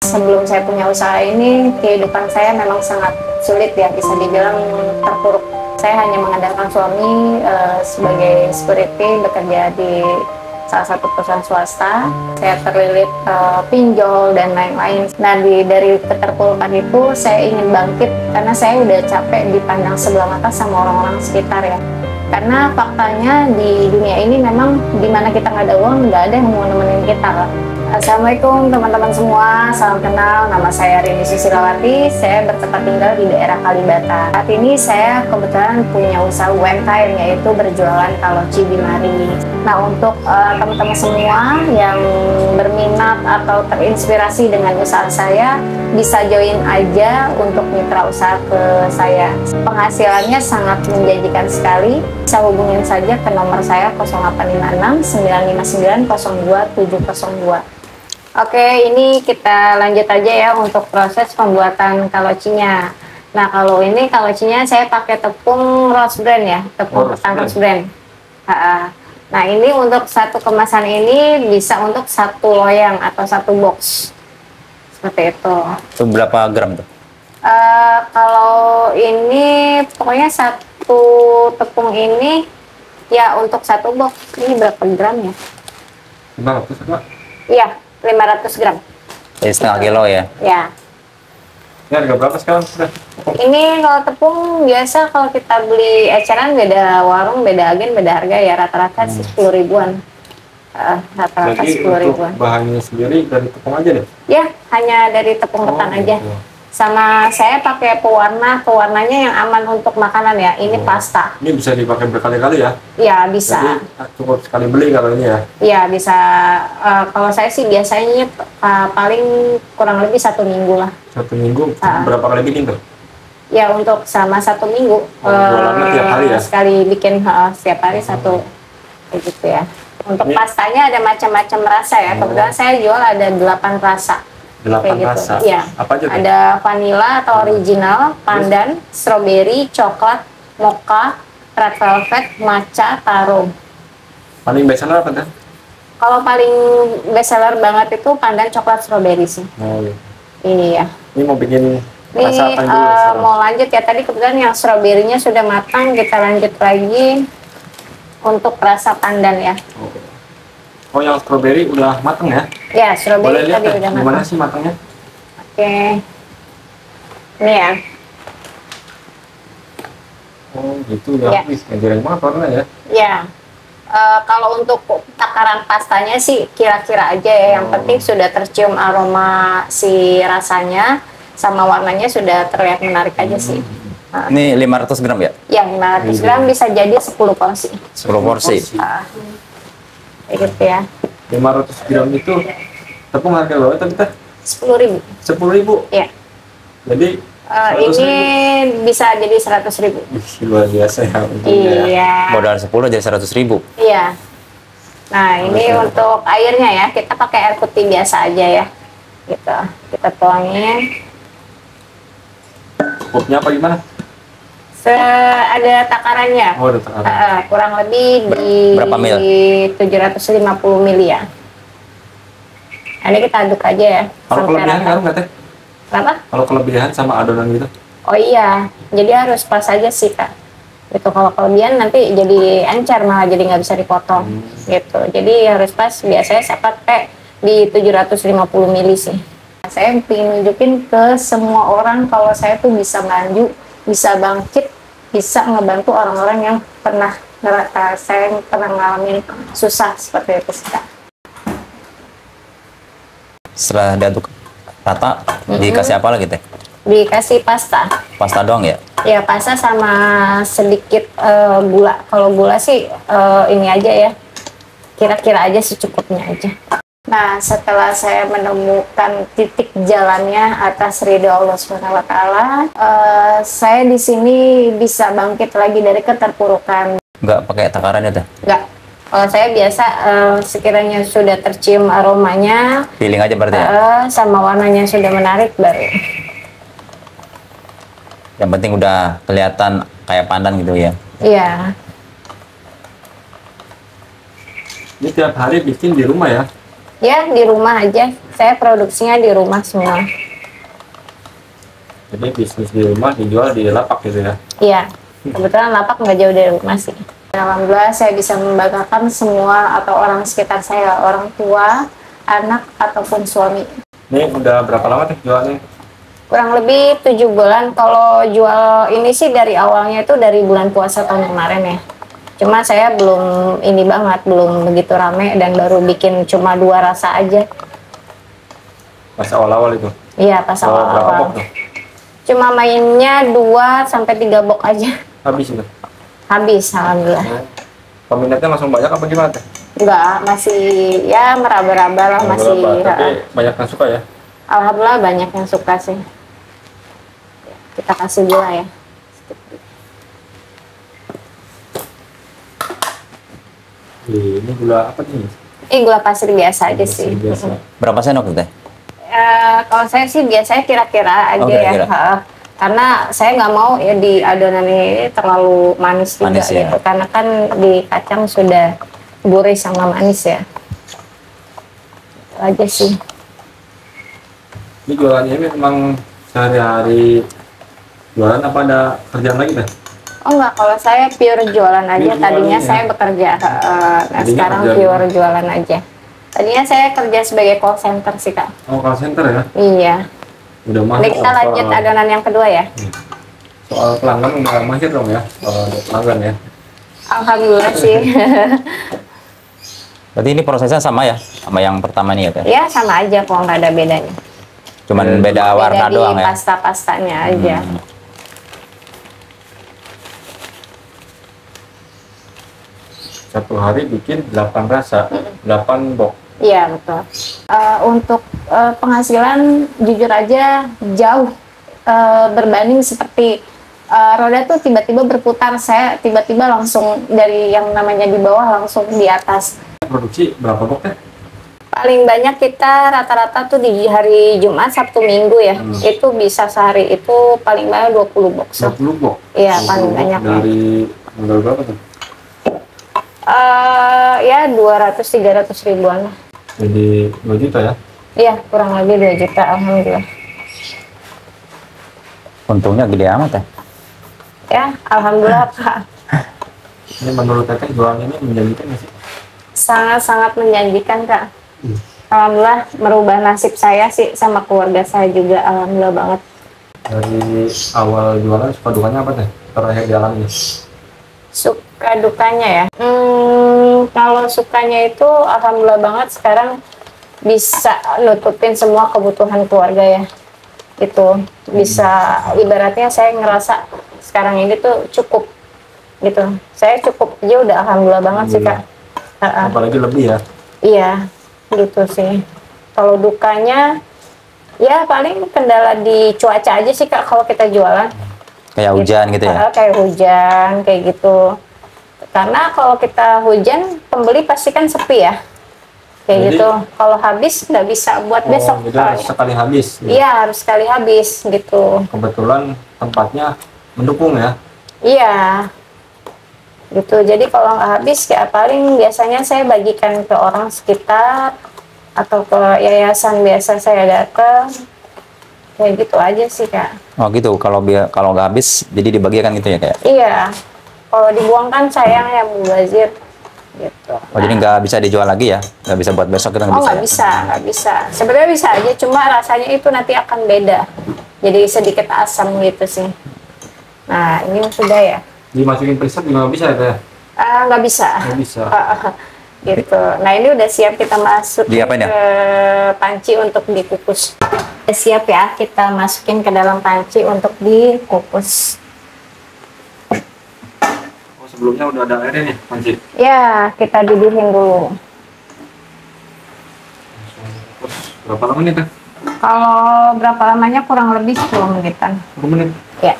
sebelum saya punya usaha ini, kehidupan saya memang sangat sulit ya, bisa dibilang terpuruk. Saya hanya mengandalkan suami sebagai security, bekerja di salah satu perusahaan swasta. Saya terlilit pinjol dan lain-lain. Nah, dari keterpurukan itu saya ingin bangkit karena saya udah capek dipandang sebelah mata sama orang-orang sekitar ya. Karena faktanya di dunia ini memang dimana kita nggak ada uang, nggak ada yang mau nemenin kita lah. Assalamualaikum teman-teman semua, salam kenal, nama saya Rini Susilawati, saya bertempat tinggal di daerah Kalibata. Saat ini saya kebetulan punya usaha UMKM, yaitu berjualan kaloci di mari. Nah, untuk teman-teman semua yang berminat atau terinspirasi dengan usaha saya, bisa join aja untuk mitra usaha ke saya. Penghasilannya sangat menjanjikan sekali, bisa hubungin saja ke nomor saya 0856 959 02 702. Oke, ini kita lanjut aja ya untuk proses pembuatan kalocinya. Nah, kalau ini kalocinya saya pakai tepung Rose Brand ya, tepung ketan Rose Brand. Nah, ini untuk satu kemasan ini bisa untuk satu loyang atau satu box. Seperti itu. Itu berapa gram tuh? Kalau ini pokoknya satu tepung ini ya untuk satu box ini berapa gram ya? 500 Pak? Iya, 500 gram. Jadi setengah kilo ya? Ya. Ini harga berapa sekarang sudah? Ini kalau tepung biasa kalau kita beli eceran beda warung, beda agen, beda harga ya, rata-rata sih 10 ribuan. Rata-rata 10 ribuan. Bahannya sendiri dari tepung aja deh? Ya, hanya dari tepung ketan aja. Gitu. Sama saya pakai pewarnanya yang aman untuk makanan ya. Ini pasta. Ini bisa dipakai berkali-kali ya? Ya, bisa. Jadi cukup sekali beli kalau ini ya? Ya, bisa. Kalau saya sih biasanya paling kurang lebih 1 minggu lah. 1 minggu? Berapa kali bikin tuh? Ya, untuk sama 1 minggu. Jualannya tiap hari ya? Sekali bikin setiap hari satu. Kayak gitu ya. Untuk pastanya ada macam-macam rasa ya. Kebetulan saya jual ada 8 rasa. 8 kayak rasa? Gitu. Ya. Apa aja tuh? Ada vanilla atau original, pandan, strawberry, coklat, mocha, red velvet, matcha, taro. Paling bestseller apa tuh? Kalau paling bestseller banget itu pandan, coklat, strawberry sih. Oh iya. Iya. Ini mau bikin Ini rasa apa dulu? mau lanjut ya, tadi kebetulan yang strawberry-nya sudah matang, kita lanjut lagi untuk rasa pandan ya. Oh, yang strawberry udah matang ya? Ya, strawberry boleh lihat tadi udah matang. gimana sih matangnya? Oke. Ini ya. Oh gitu ya, Ya. wih, ngejreng banget warnanya ya? Ya. Kalau untuk takaran pastanya sih kira-kira aja ya. Yang penting sudah tercium aroma si rasanya sama warnanya sudah terlihat menarik aja sih. Ini 500 gram ya? Ya, 500 gram bisa jadi 10 porsi. 10 porsi. Kayak gitu ya. 500 gram itu tepung harga berapa tadi teh? 10.000. 10.000? Ya. Jadi ini bisa jadi 100.000. Luar biasa ya untungnya ya. Iya. Modal 10 jadi 100.000. Iya. Nah, ini untuk airnya ya, kita pakai air putih biasa aja ya. Gitu. Kita tuangin. Cukupnya apa gimana? Ada takarannya. Oh, ada takaran. Kurang lebih di Berapa mil? 750 ml ya. Nah, ini kita aduk aja ya. Kalau kelebihan ngaruh nggak teh? Kenapa? Kalau kelebihan sama adonan gitu? Oh iya, jadi harus pas aja sih Kak. Gitu, kalau kelebihan nanti jadi encer malah jadi nggak bisa dipotong. Gitu, jadi harus pas. Biasanya saya pakai di 750 ml sih. Saya ingin nunjukin ke semua orang kalau saya tuh bisa maju, bisa bangkit, bisa ngebantu orang-orang yang pernah saya pernah ngalamin susah seperti itu sih Kak. Setelah diaduk rata, dikasih apa lagi teh? Dikasih pasta. Pasta doang ya? Ya, pasta sama sedikit gula. Kalau gula sih ini aja ya. Kira-kira aja secukupnya aja. Nah, setelah saya menemukan titik jalannya atas ridho Allah SWT, saya di sini bisa bangkit lagi dari keterpurukan. Nggak pakai takaran ya teh? Nggak. Kalau saya biasa sekiranya sudah tercium aromanya, Feeling aja berarti ya? sama warnanya sudah menarik baru. Yang penting udah kelihatan kayak pandan gitu ya? Iya. Ini tiap hari bikin di rumah ya? Ya, di rumah aja. Saya produksinya di rumah semua. Jadi bisnis di rumah dijual di lapak gitu ya? Iya, kebetulan lapak nggak jauh dari rumah sih. Alhamdulillah saya bisa membanggakan semua atau orang sekitar saya, orang tua, anak, ataupun suami. Ini udah berapa lama tuh jualnya? Kurang lebih 7 bulan. Kalau jual ini sih dari awalnya itu dari bulan puasa tahun kemarin ya. Cuma saya belum ini banget, belum begitu rame dan baru bikin cuma 2 rasa aja. Pas awal-awal itu? Iya, pas Berapa awal-awal. box tuh? Cuma mainnya 2 sampai 3 box aja. Habis itu? Habis, alhamdulillah. Peminatnya langsung banyak apa gimana teh? Enggak, masih ya meraba-raba lah, masih. Tapi banyak yang suka ya? Alhamdulillah banyak yang suka sih. Kita kasih gula ya. Ini gula apa nih? Gula pasir biasa aja sih. Biasa. Berapa sendok tuh teh? Kalau saya sih biasanya kira-kira aja kira-kira. ya. Karena saya nggak mau ya di adonan ini terlalu manis juga Manis, ya. gitu. Karena kan di kacang sudah gurih sama manis ya. Itu aja sih. Ini jualannya ini memang sehari-hari jualan apa ada kerjaan lagi teh? Oh enggak, kalau saya pure jualan aja. Pure Tadinya jualan, saya ya. bekerja, nah Tadinya sekarang kerja pure jualan aja. Tadinya saya kerja sebagai call center sih kak. Oh, call center ya? Iya. Udah mahir. Jadi kita lanjut adonan yang kedua ya. Soal pelanggan udah mahir dong ya? Soal pelanggan ya? Alhamdulillah sih. Berarti ini prosesnya sama ya? Sama yang pertama nih ya teh? Ya sama aja kok, nggak ada bedanya. Cuman beda warna Beda doang di ya? pasta-pastanya aja. Satu hari bikin 8 rasa, 8 box. Iya betul. Untuk penghasilan jujur aja jauh berbanding seperti roda tuh tiba-tiba berputar, saya tiba-tiba langsung dari yang namanya di bawah langsung di atas. Produksi berapa box ya? Paling banyak kita rata-rata tuh di hari Jumat, Sabtu, Minggu ya. Itu bisa sehari itu paling banyak 20 box. 20 box? Iya, 20 paling box banyak. Dari modal berapa tuh? Ya 200-300 ribuan lah. Jadi 2 juta ya? Iya, kurang lebih 2 juta, alhamdulillah. Untungnya gede amat ya? Ya, alhamdulillah Pak. Ini menurut Teteh jualan ini menjanjikan nggak sih? Sangat-sangat menjanjikan Kak. Alhamdulillah merubah nasib saya sih sama keluarga saya juga, alhamdulillah banget. Dari awal jualan suka dukanya apa Teh? Terakhir dialami? Suka dukanya ya. Kalau sukanya itu alhamdulillah banget sekarang bisa nutupin semua kebutuhan keluarga ya. Itu bisa ibaratnya saya ngerasa sekarang ini tuh cukup gitu. Saya cukup aja udah alhamdulillah banget sih Kak. Apalagi lebih ya? Iya, gitu sih. Kalau dukanya ya paling kendala di cuaca aja sih Kak kalau kita jualan. Kayak hujan gitu ya? Kayak hujan, kayak gitu. Karena kalau kita hujan, pembeli pasti kan sepi ya. Kayak Jadi- gitu. Kalau habis nggak bisa buat besok. Jadi harus sekali habis. Ya. Iya, harus sekali habis gitu. Kebetulan tempatnya mendukung ya? Iya. Gitu. Jadi kalau nggak habis ya paling biasanya saya bagikan ke orang sekitar atau ke yayasan biasa saya datang. Kayak gitu aja sih Kak. Oh gitu, kalau nggak habis jadi dibagikan gitu ya kayak? Iya. Kalau dibuang kan sayang ya mubazir. Gitu. Oh jadi nggak bisa dijual lagi ya? Nggak bisa buat besok kita Oh nggak bisa? nggak bisa, nggak bisa. Sebenarnya bisa aja, cuma rasanya itu nanti akan beda. Jadi sedikit asam gitu sih. Nah ini sudah ya. Dimasukin preset juga nggak bisa ya Teh? Nggak bisa. Nggak bisa. Gitu. Nah ini udah siap kita masuk Diapain ya? ke panci untuk dikukus. Udah siap ya kita masukin ke dalam panci untuk dikukus. Oh, sebelumnya udah ada airnya nih, Panci? Ya kita didihin dulu. Terus berapa lama nih Teh? Kalau berapa lamanya kurang lebih 10 menitan. 10 menit? Ya.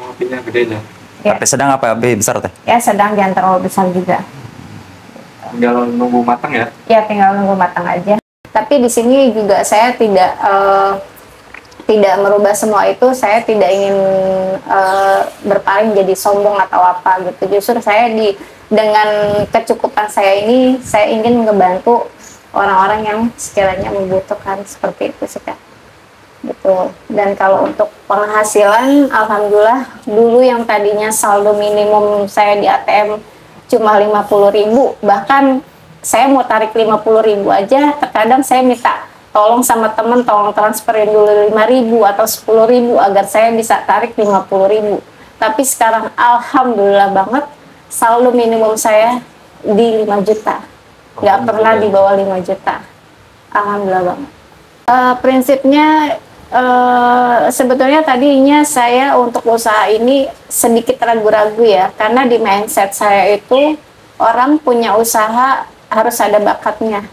Oh, apinya gedenya. Ya. Api sedang apa api besar teh? Ya sedang, jangan terlalu besar juga. Tinggal nunggu matang ya? Ya tinggal nunggu matang aja. Tapi di sini juga saya tidak merubah semua itu. Saya tidak ingin berpaling jadi sombong atau apa gitu. Justru saya di dengan kecukupan saya ini, saya ingin membantu orang-orang yang sekiranya membutuhkan seperti itu sih Kak. Gitu. Dan kalau untuk penghasilan, alhamdulillah dulu yang tadinya saldo minimum saya di ATM cuma 50.000, bahkan saya mau tarik 50.000 aja, terkadang saya minta tolong sama temen, tolong transferin dulu 5.000 atau 10.000 agar saya bisa tarik 50.000. Tapi sekarang alhamdulillah banget saldo minimum saya di 5 juta, nggak pernah di bawah 5 juta, alhamdulillah banget. Prinsipnya sebetulnya tadinya saya untuk usaha ini sedikit ragu-ragu ya, karena di mindset saya itu orang punya usaha harus ada bakatnya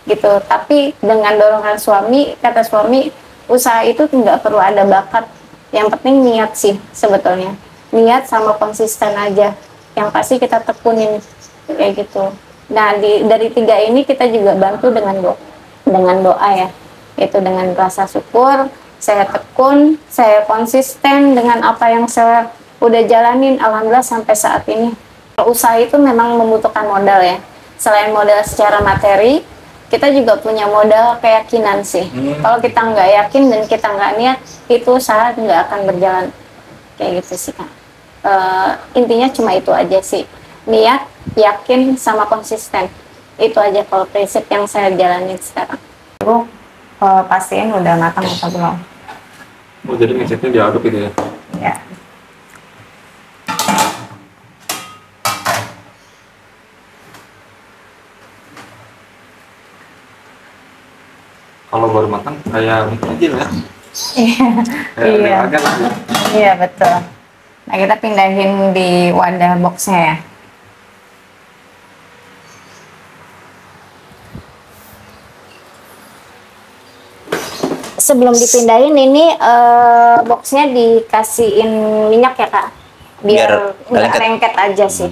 gitu. Tapi dengan dorongan suami, kata suami, usaha itu nggak perlu ada bakat, yang penting niat sih sebetulnya, niat sama konsisten aja yang pasti kita tekunin kayak gitu. Nah dari 3 ini kita juga bantu dengan doa ya, itu dengan rasa syukur. Saya tekun, saya konsisten dengan apa yang saya udah jalanin, alhamdulillah sampai saat ini. Usaha itu memang membutuhkan modal ya. Selain modal secara materi, kita juga punya modal keyakinan sih. Kalau kita nggak yakin dan kita nggak niat, itu usaha nggak akan berjalan. Kayak gitu sih Kak. Intinya cuma itu aja sih. Niat, yakin, sama konsisten. Itu aja kalau prinsip yang saya jalanin sekarang. Pastiin udah matang atau belum. Oh, jadi ngeceknya diaduk gitu ya? Ya. Kalau baru matang kayak kecil ya? Iya. Iya. Agak Iya betul. Nah kita pindahin di wadah boxnya ya. Sebelum dipindahin ini boxnya dikasihin minyak ya Kak, biar nggak lengket aja sih.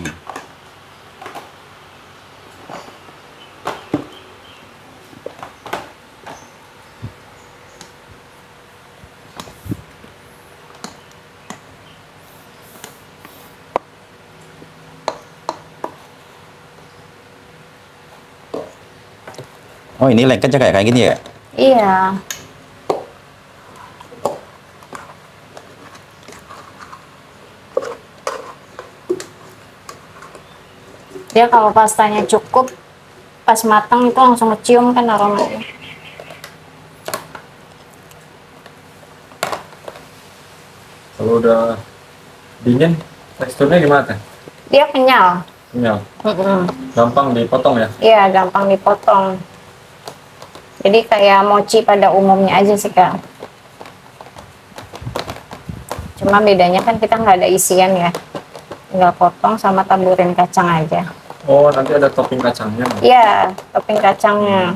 Oh, ini lengketnya kayak gini ya? Iya. Dia kalau pastanya cukup, pas matang itu langsung ngecium kan aromanya. Kalau udah dingin, teksturnya gimana Teh? Dia kenyal. Kenyal. Gampang dipotong ya? Iya, gampang dipotong. Jadi kayak mochi pada umumnya aja sih Kak. Cuma bedanya kan kita nggak ada isian ya. Tinggal potong sama taburin kacang aja. Oh, nanti ada topping kacangnya? Iya, topping kacangnya.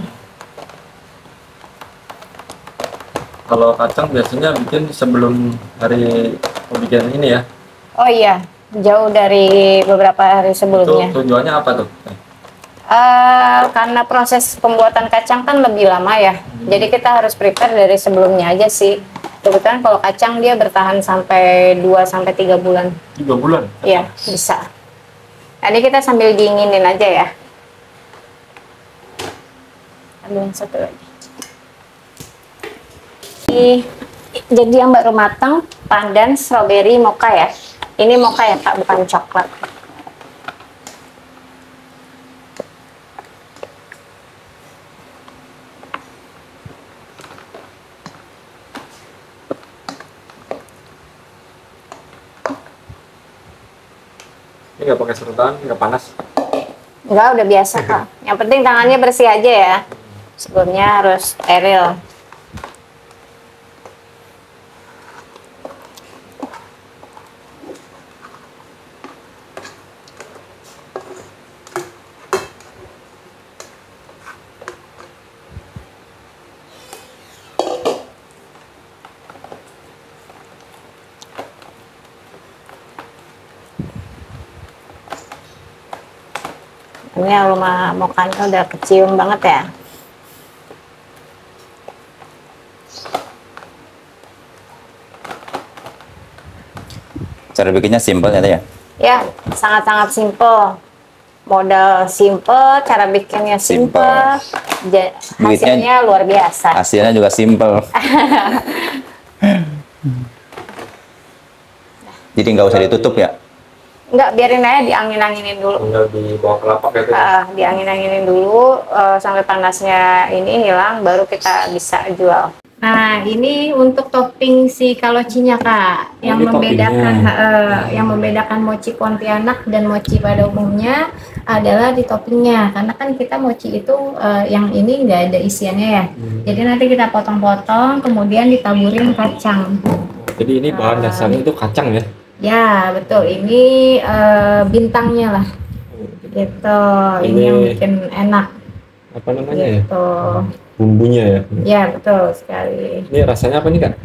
Kalau kacang biasanya bikin sebelum hari pembikinan ini ya? Oh iya, jauh dari beberapa hari sebelumnya. Itu tujuannya apa tuh? Karena proses pembuatan kacang kan lebih lama ya, jadi kita harus prepare dari sebelumnya aja sih. Kebetulan kalau kacang dia bertahan sampai 2-3 bulan. 3 bulan? Iya, bisa. Tadi kita sambil dinginin aja ya. Ambil yang satu lagi. Jadi yang baru matang, pandan strawberry mocha ya. Ini mocha ya Pak, bukan coklat. Ini nggak pakai sedotan, nggak panas? Enggak, udah biasa Kak. Yang penting tangannya bersih aja ya. Sebelumnya harus steril. Ini aroma mokanya udah kecium banget ya. Cara bikinnya simpel ya, Teh ya? Ya, sangat-sangat simple. modal simple, cara bikinnya simple, hasilnya luar biasa. Hasilnya juga simple. Jadi nggak usah ditutup ya? Nggak, biarin aja diangin-anginin dulu. Tinggal di bawah kelapa gitu. Diangin-anginin dulu sampai panasnya ini hilang, baru kita bisa jual. Nah, ini untuk topping si kalocinya, Kak. Yang membedakan mochi Pontianak dan mochi pada umumnya adalah di toppingnya. Karena kan kita mochi itu yang ini nggak ada isiannya ya. Jadi nanti kita potong-potong, kemudian ditaburin kacang. Jadi ini bahan dasarnya itu kacang ya? Ya, betul. Ini bintangnya lah. Gitu. Ini yang bikin enak. Apa namanya gitu. Ya? Bumbunya ya? Ya, betul sekali. Ini rasanya apa nih, Kak?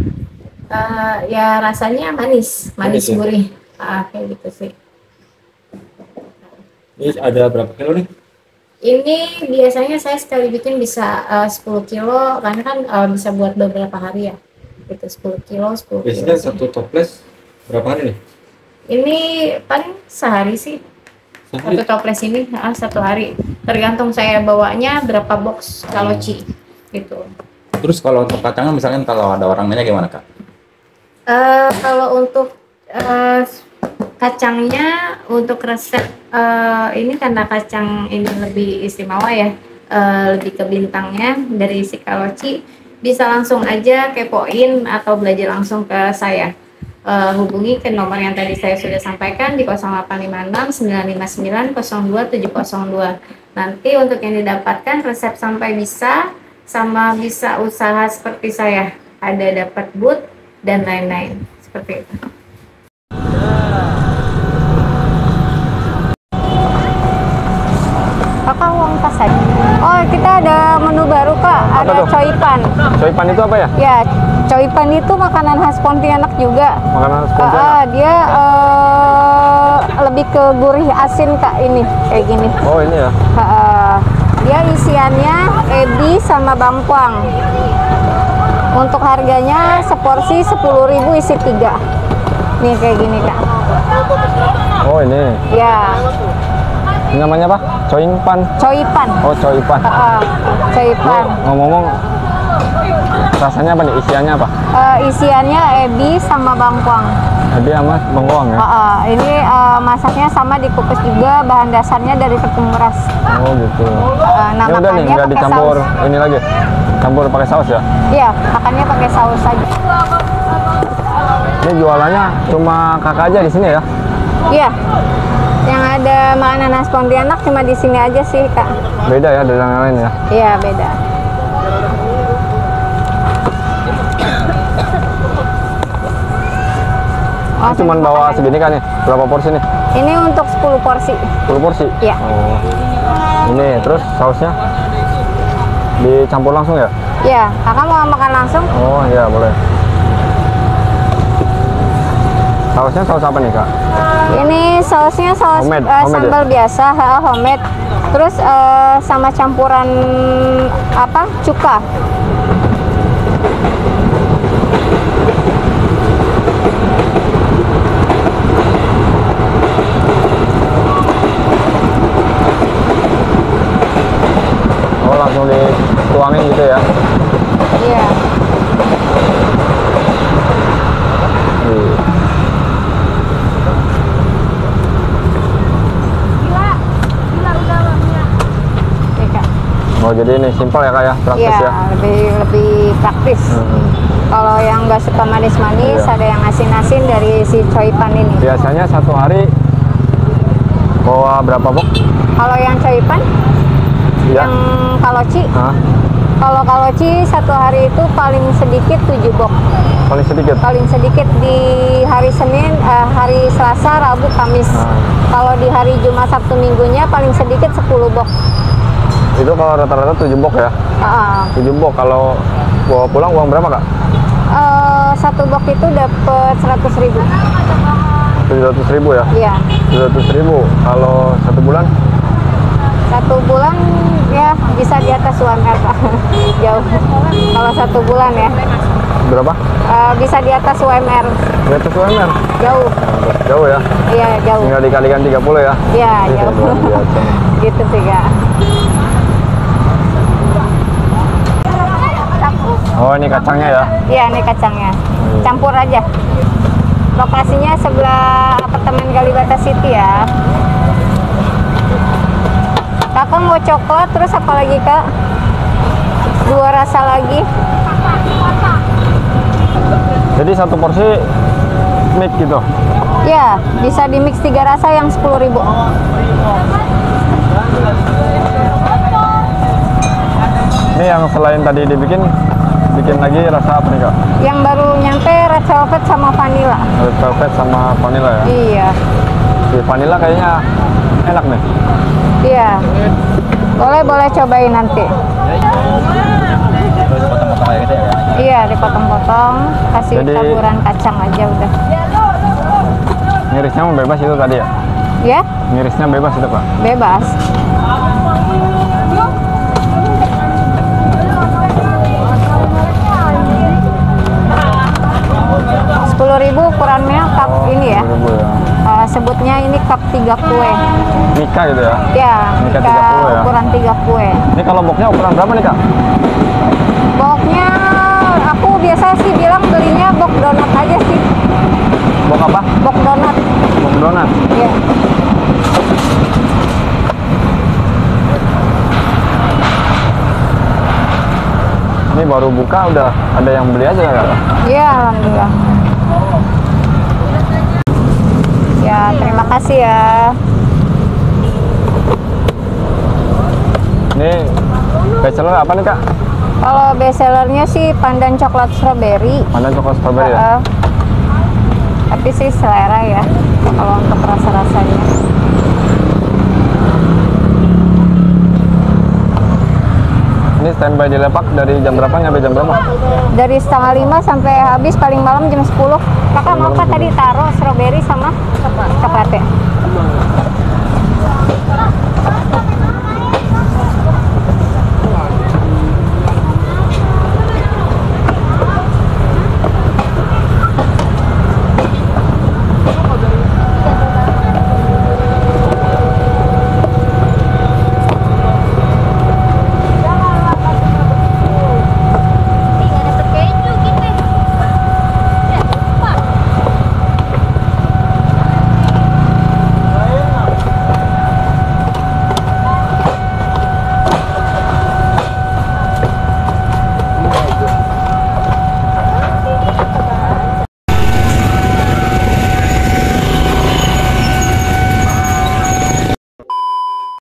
Ya rasanya manis ya? gurih. Kayak gitu sih. Ini ada berapa kilo nih? Ini biasanya saya sekali bikin bisa 10 kilo, karena kan bisa buat beberapa hari ya. Itu 10 kilo. Biasanya satu toples berapa hari nih? Ini paling sehari sih. Satu toples ini 1 hari. Tergantung saya bawanya berapa box kaloci gitu. Terus kalau untuk kacangnya misalnya kalau ada orang nanya gimana, Kak? Kalau untuk kacangnya, untuk resep ini karena kacang ini lebih istimewa ya, lebih ke bintangnya dari si kaloci, bisa langsung aja kepoin atau belajar langsung ke saya. Hubungi ke nomor yang tadi saya sudah sampaikan di 0856 959 02 702. Nanti untuk yang didapatkan resep sampai bisa, sama bisa usaha seperti saya, ada dapat booth dan lain-lain seperti itu. Kakak uang pas aja. Oh, kita ada menu baru, Kak. Ada coipan. Coipan itu apa ya? Ya, coipan itu makanan khas Pontianak juga. Makanan khas Pontianak. Dia lebih ke gurih asin, Kak, ini kayak gini. Oh, ini ya. Dia isiannya ebi sama bangkuang. Untuk harganya seporsi 10.000 isi 3. Nih kayak gini, Kak. Oh, ini. Ya. Ini namanya apa? Coipan. Coipan. Oh, coipan. Coipan. Ngomong-ngomong, rasanya apa nih? Isiannya apa? Isiannya ebi sama bangkuang. Ebi sama bengkoang ya? Ini masaknya sama dikukus juga, bahan dasarnya dari tepung beras. Oh gitu. Nah, ini udah nih, nggak dicampur saus. Ini lagi? Campur pakai saus ya? Iya, makannya pakai saus saja. Ini jualannya cuma kakak aja di sini ya? Iya. Yang ada makanan khas Pontianak cuma di sini aja sih, Kak. Beda ya dari yang lain ya? Iya, beda. Oh, cuman bawa segini kan nih? Berapa porsi nih? Ini untuk 10 porsi. 10 porsi? Iya. Oh. Ini, terus sausnya dicampur langsung ya? Iya, kakak mau makan langsung? Oh iya, boleh. Sausnya saus apa nih, Kak? Ini sausnya saus homemade, sambal ya? biasa, homemade. Terus sama campuran apa? Cuka. Oh, langsung dituangin gitu ya? Iya. Oh, jadi ini simpel ya, Kak ya? Praktis ya? lebih praktis. Kalau yang nggak suka manis-manis, ada yang asin-asin dari si coipan ini. Biasanya satu hari bawa berapa box? Kalau yang coipan, yang kaloci, kalau kaloci satu hari itu paling sedikit 7 box. Paling sedikit? Paling sedikit di hari Senin, hari Selasa, Rabu, Kamis. Kalau di hari Jumat, Sabtu, Minggunya paling sedikit 10 box. Itu kalau rata-rata 7 box ya? 7 box. Kalau bawa pulang uang berapa, Kak? Satu box itu dapat 100.000. 700.000 ya? Iya. 700.000. Kalau 1 bulan? 1 bulan ya Bisa di atas UMR Pak. Jauh. Kalau 1 bulan ya. Berapa? Bisa di atas UMR. Di atas UMR? Jauh. Jauh ya? Iya jauh. Tinggal dikalikan 30 ya? Iya jauh. Luar biasa. Gitu sih Kak. Oh ini kacangnya ya? Iya ini kacangnya. Campur aja. Lokasinya sebelah apartemen Kalibata City ya. Kakak mau coklat terus apa lagi Kak? 2 rasa lagi. Jadi 1 porsi mix gitu? Ya, bisa di mix 3 rasa yang 10.000. Ini yang selain tadi bikin lagi rasa apa nih Kak? Yang baru nyampe red velvet sama vanilla. Red velvet sama vanilla ya? Iya. Si vanilla kayaknya enak nih. Iya. Boleh cobain nanti. Terus potong-potong kayak gitu ya? Iya, dipotong-potong, kasih Jadi- taburan kacang aja udah. Ngirisnya mau bebas itu tadi ya? Ya, Ngirisnya bebas itu Pak? bebas. Rp10.000 ukurannya cup ini ya. 2000 ya. Sebutnya ini cup 3 kue. Mika gitu ya? Ya, Mika Mika 30 ya? ukuran 3 kue. Ini kalau boxnya ukuran berapa nih Kak? Boxnya aku biasa sih bilang belinya box donat aja sih. Box apa? Box donat. Box donat? Ya. Ini baru buka udah ada yang beli aja ya Kak? Iya, alhamdulillah. Ya, terima kasih ya. Ini bestseller apa nih Kak? Kalau best sellernya sih pandan coklat strawberry. Pandan coklat strawberry ya? Tapi sih selera ya. Kalau untuk rasa-rasanya. Ini standby di Lepak dari jam berapa sampai jam berapa? Dari setengah 5 sampai habis paling malam jam 10. Kakak mau kan tadi taruh strawberry sama coklatnya?